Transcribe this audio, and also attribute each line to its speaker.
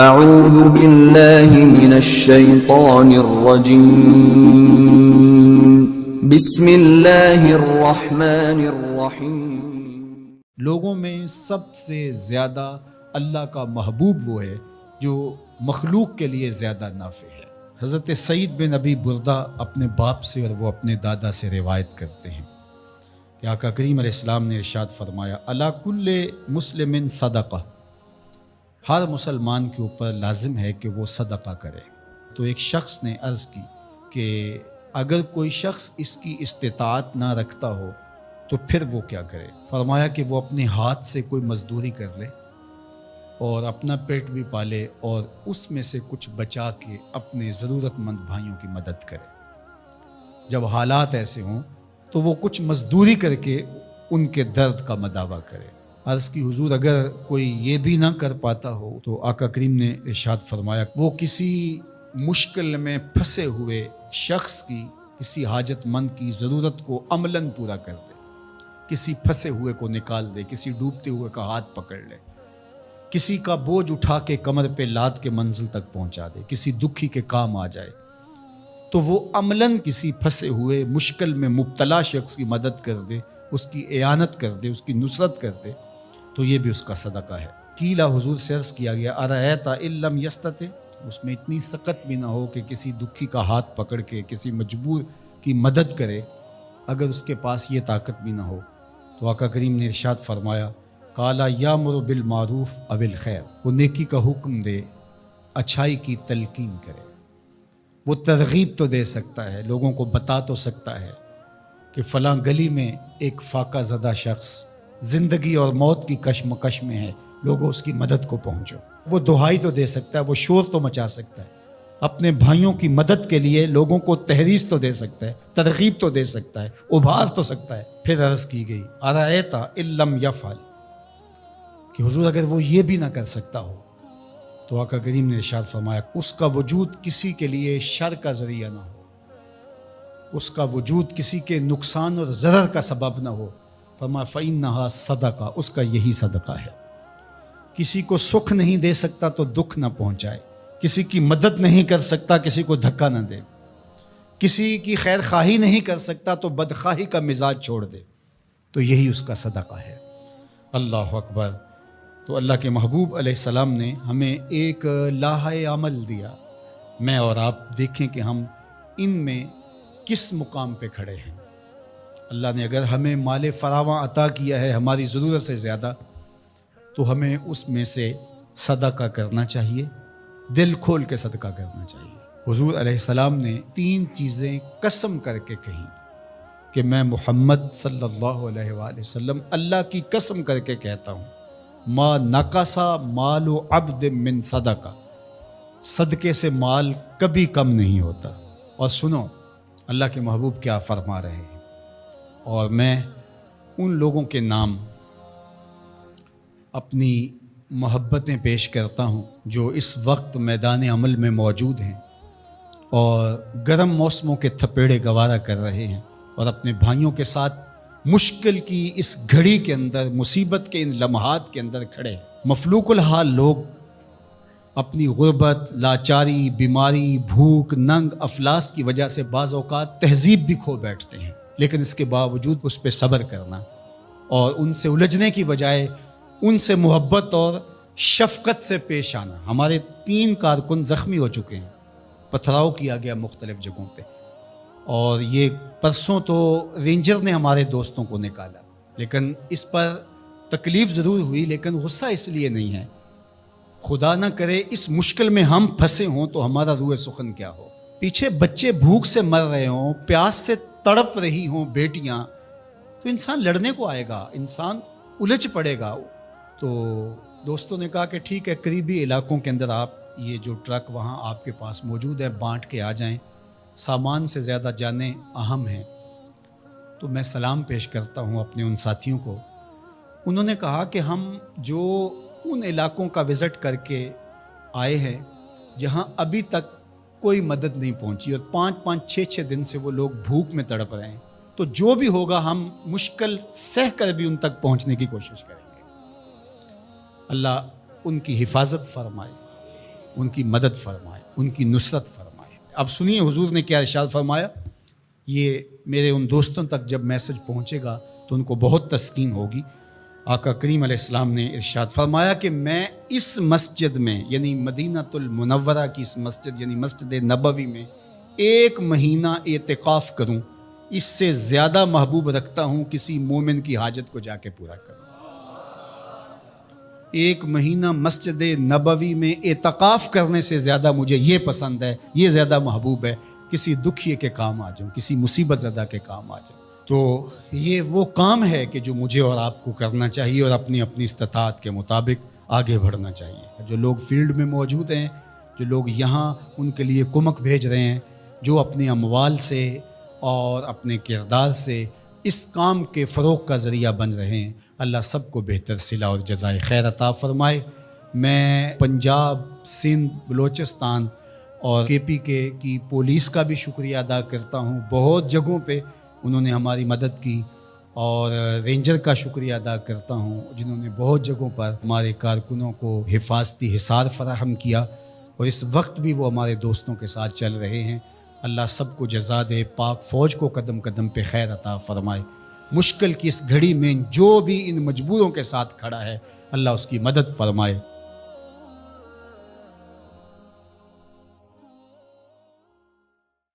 Speaker 1: اعوذ باللہ من الشیطان الرجیم بسم اللہ الرحمن الرحیم۔
Speaker 2: لوگوں میں سب سے زیادہ اللہ کا محبوب وہ ہے جو مخلوق کے لیے زیادہ نافع ہے۔ حضرت سعید بن ابی بردہ اپنے باپ سے اور وہ اپنے دادا سے روایت کرتے ہیں کہ آقا کریم علیہ السلام نے ارشاد فرمایا علی کل مسلم صدقہ، ہر مسلمان کے اوپر لازم ہے کہ وہ صدقہ کرے۔ تو ایک شخص نے عرض کی کہ اگر کوئی شخص اس کی استطاعت نہ رکھتا ہو تو پھر وہ کیا کرے؟ فرمایا کہ وہ اپنے ہاتھ سے کوئی مزدوری کر لے اور اپنا پیٹ بھی پالے اور اس میں سے کچھ بچا کے اپنے ضرورت مند بھائیوں کی مدد کرے۔ جب حالات ایسے ہوں تو وہ کچھ مزدوری کر کے ان کے درد کا مداوع کرے۔ عرض کی حضور اگر کوئی یہ بھی نہ کر پاتا ہو تو آقا کریم نے ارشاد فرمایا وہ کسی مشکل میں پھنسے ہوئے شخص کی، کسی حاجت مند کی ضرورت کو عملاً پورا کر دے، کسی پھنسے ہوئے کو نکال دے، کسی ڈوبتے ہوئے کا ہاتھ پکڑ لے، کسی کا بوجھ اٹھا کے کمر پہ لاد کے منزل تک پہنچا دے، کسی دکھی کے کام آ جائے، تو وہ عملاً کسی پھنسے ہوئے مشکل میں مبتلا شخص کی مدد کر دے، اس کی اعانت کر دے، اس کی نصرت کر دے، تو یہ بھی اس کا صدقہ ہے۔ کیلا حضور سے عرض کیا گیا ارأیت ان لم یستطع، اس میں اتنی سخت بھی نہ ہو کہ کسی دکھی کا ہاتھ پکڑ کے کسی مجبور کی مدد کرے، اگر اس کے پاس یہ طاقت بھی نہ ہو تو آقا کریم نے ارشاد فرمایا قال یامر بالمعروف او الخیر، وہ نیکی کا حکم دے، اچھائی کی تلقین کرے۔ وہ ترغیب تو دے سکتا ہے، لوگوں کو بتا تو سکتا ہے کہ فلاں گلی میں ایک فاقہ زدہ شخص زندگی اور موت کی کشمکش میں ہے، لوگوں اس کی مدد کو پہنچو۔ وہ دہائی تو دے سکتا ہے، وہ شور تو مچا سکتا ہے، اپنے بھائیوں کی مدد کے لیے لوگوں کو تحریض تو دے سکتا ہے، ترغیب تو دے سکتا ہے، ابھار تو سکتا ہے۔ پھر عرض کی گئی ارأیت ان لم یفعل، کہ حضور اگر وہ یہ بھی نہ کر سکتا ہو تو آقا کریم نے ارشاد فرمایا اس کا وجود کسی کے لیے شر کا ذریعہ نہ ہو، اس کا وجود کسی کے نقصان اور ضرر کا سبب نہ ہو، فرمایا فإنہا صدقہ، اس کا یہی صدقہ ہے۔ کسی کو سکھ نہیں دے سکتا تو دکھ نہ پہنچائے، کسی کی مدد نہیں کر سکتا کسی کو دھکا نہ دے، کسی کی خیر خواہی نہیں کر سکتا تو بدخواہی کا مزاج چھوڑ دے، تو یہی اس کا صدقہ ہے۔ اللہ اکبر۔ تو اللہ کے محبوب علیہ السلام نے ہمیں ایک لاحہ عمل دیا، میں اور آپ دیکھیں کہ ہم ان میں کس مقام پہ کھڑے ہیں۔ اللہ نے اگر ہمیں مال فراواں عطا کیا ہے ہماری ضرورت سے زیادہ، تو ہمیں اس میں سے صدقہ کرنا چاہیے، دل کھول کے صدقہ کرنا چاہیے۔ حضور علیہ السلام نے 3 چیزیں قسم کر کے کہیں کہ میں محمد صلی اللہ علیہ وآلہ وسلم اللہ کی قسم کر کے کہتا ہوں ما نقص مال عبد من صدقہ، صدقے سے مال کبھی کم نہیں ہوتا۔ اور سنو اللہ کے محبوب کیا فرما رہے ہیں، اور میں ان لوگوں کے نام اپنی محبتیں پیش کرتا ہوں جو اس وقت میدان عمل میں موجود ہیں اور گرم موسموں کے تھپیڑے گوارا کر رہے ہیں اور اپنے بھائیوں کے ساتھ مشکل کی اس گھڑی کے اندر، مصیبت کے ان لمحات کے اندر کھڑے ہیں۔ مفلوق الحال لوگ اپنی غربت، لاچاری، بیماری، بھوک، ننگ، افلاس کی وجہ سے بعض اوقات تہذیب بھی کھو بیٹھتے ہیں، لیکن اس کے باوجود اس پہ صبر کرنا اور ان سے الجھنے کی بجائے ان سے محبت اور شفقت سے پیش آنا۔ ہمارے 3 کارکن زخمی ہو چکے ہیں، پتھراؤ کیا گیا مختلف جگہوں پہ، اور یہ پرسوں تو رینجر نے ہمارے دوستوں کو نکالا، لیکن اس پر تکلیف ضرور ہوئی، لیکن غصہ اس لیے نہیں ہے، خدا نہ کرے اس مشکل میں ہم پھنسے ہوں تو ہمارا روح سخن کیا ہو، پیچھے بچے بھوک سے مر رہے ہوں، پیاس سے تڑپ رہی ہوں بیٹیاں، تو انسان لڑنے کو آئے گا، انسان الجھ پڑے گا۔ تو دوستوں نے کہا کہ ٹھیک ہے، قریبی علاقوں کے اندر آپ یہ جو ٹرک وہاں آپ کے پاس موجود ہے بانٹ کے آ جائیں، سامان سے زیادہ جانیں اہم ہیں۔ تو میں سلام پیش کرتا ہوں اپنے ان ساتھیوں کو۔ انہوں نے کہا کہ ہم جو ان علاقوں کا وزٹ کر کے آئے ہیں جہاں ابھی تک کوئی مدد نہیں پہنچی اور 5-5 6-6 دن سے وہ لوگ بھوک میں تڑپ رہے ہیں، تو جو بھی ہوگا ہم مشکل سہ کر بھی ان تک پہنچنے کی کوشش کریں گے۔ اللہ ان کی حفاظت فرمائے، ان کی مدد فرمائے، ان کی نصرت فرمائے۔ اب سنیے حضور نے کیا ارشاد فرمایا۔ یہ میرے ان دوستوں تک جب میسج پہنچے گا تو ان کو بہت تسکین ہوگی۔ آقا کریم علیہ السلام نے ارشاد فرمایا کہ میں اس مسجد میں یعنی مدینۃ المنورہ کی اس مسجد یعنی مسجد نبوی میں 1 مہینہ اعتکاف کروں، اس سے زیادہ محبوب رکھتا ہوں کسی مومن کی حاجت کو جا کے پورا کروں۔ 1 مہینہ مسجد نبوی میں اعتکاف کرنے سے زیادہ مجھے یہ پسند ہے، یہ زیادہ محبوب ہے، کسی دکھیے کے کام آ جاؤں، کسی مصیبت زدہ کے کام آ جاؤں۔ تو یہ وہ کام ہے کہ جو مجھے اور آپ کو کرنا چاہیے اور اپنی اپنی استطاعت کے مطابق آگے بڑھنا چاہیے۔ جو لوگ فیلڈ میں موجود ہیں، جو لوگ یہاں ان کے لیے کمک بھیج رہے ہیں، جو اپنے اموال سے اور اپنے کردار سے اس کام کے فروغ کا ذریعہ بن رہے ہیں، اللہ سب کو بہتر صلہ اور جزائے خیر عطا فرمائے۔ میں پنجاب، سندھ، بلوچستان اور KP کی پولیس کا بھی شکریہ ادا کرتا ہوں۔ بہت جگہوں پہ انہوں نے ہماری مدد کی، اور رینجر کا شکریہ ادا کرتا ہوں جنہوں نے بہت جگہوں پر ہمارے کارکنوں کو حفاظتی حصار فراہم کیا، اور اس وقت بھی وہ ہمارے دوستوں کے ساتھ چل رہے ہیں۔ اللہ سب کو جزا دے، پاک فوج کو قدم قدم پہ خیر عطا فرمائے۔ مشکل کی اس گھڑی میں جو بھی ان مجبوروں کے ساتھ کھڑا ہے، اللہ اس کی مدد فرمائے۔